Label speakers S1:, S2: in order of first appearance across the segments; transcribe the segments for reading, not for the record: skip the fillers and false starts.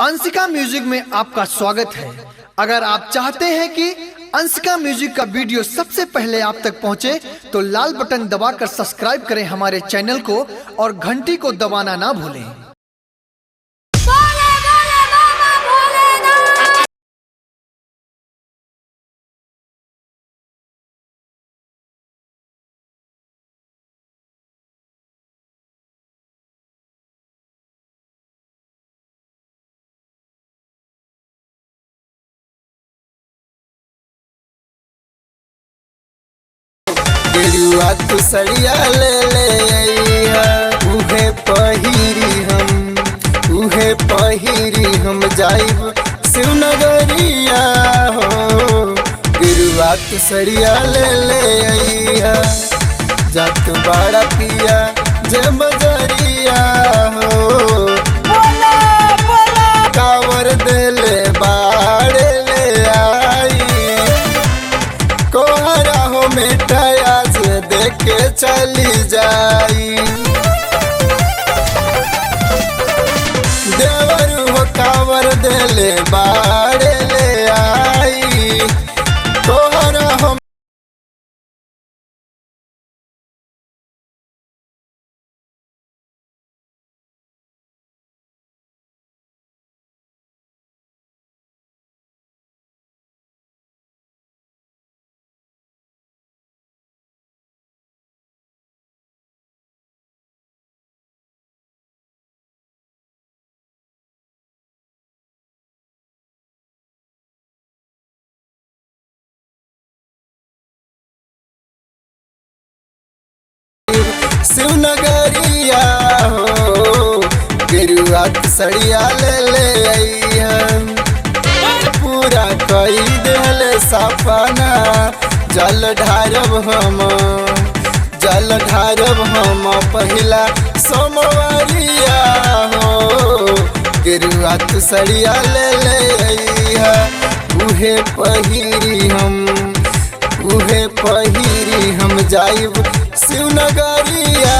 S1: Anshika music में आपका स्वागत है। अगर आप चाहते हैं कि अंशिका म्यूजिक का वीडियो सबसे पहले आप तक पहुंचे तो लाल बटन दबाकर सब्सक्राइब करें हमारे चैनल को और घंटी को दबाना ना भूलें।
S2: गेरुआ तू सड़िया ले ले उहे पहिरी हम जाइब शिवनगरिया हो। गेरुआ तू सड़िया ले ले जात बड़ा पिया जे बजरिया हो। कावर देले बाड़े ले आई कोहरा हो मिठाया से देखे चली जाई। देवर हो कावर देले बाड़े ले आई कोहरा हो। शिवनगरिया हो गेरुआ सड़िया ले ले पूरा कई देले सपना। जल ढारब हम पहला सोमवारिया हो। गेरुआ सड़िया ले ले उहे पहिरी हम जाइब शिवनगरिया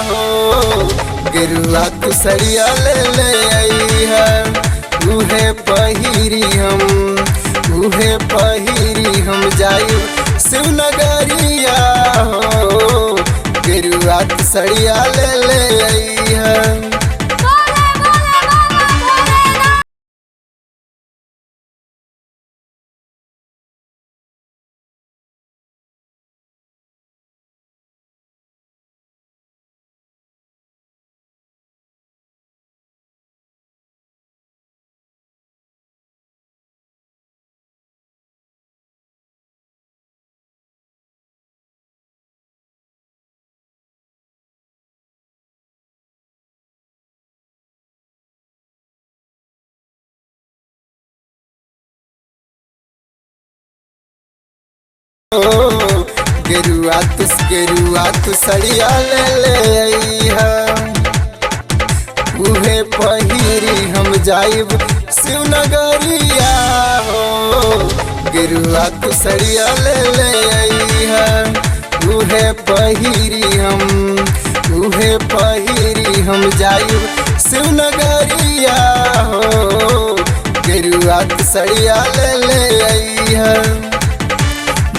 S2: हो। गेरुआ सड़िया ले ले उहे पहिरी हम जाइब शिवनगरिया हो। गेरुआ सड़िया ले ले गेरुआ सड़िया ले ले उहे पहिरी हम जाइब शिवनगरिया हो। गेरुआ सड़िया ले ले उहे पहिरी हम जाइब शिवनगरिया हो। गेरुआ सड़िया ले ले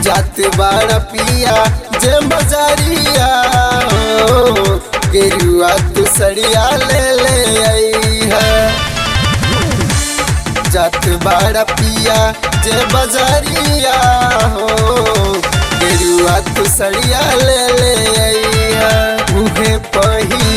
S2: जात बड़ा पिया जे बजरिया हो। गेरुआ सड़िया ले ले जात बड़ा पिया जे बजरिया हो। गेरुआ सड़िया ले ले उहे पहिरी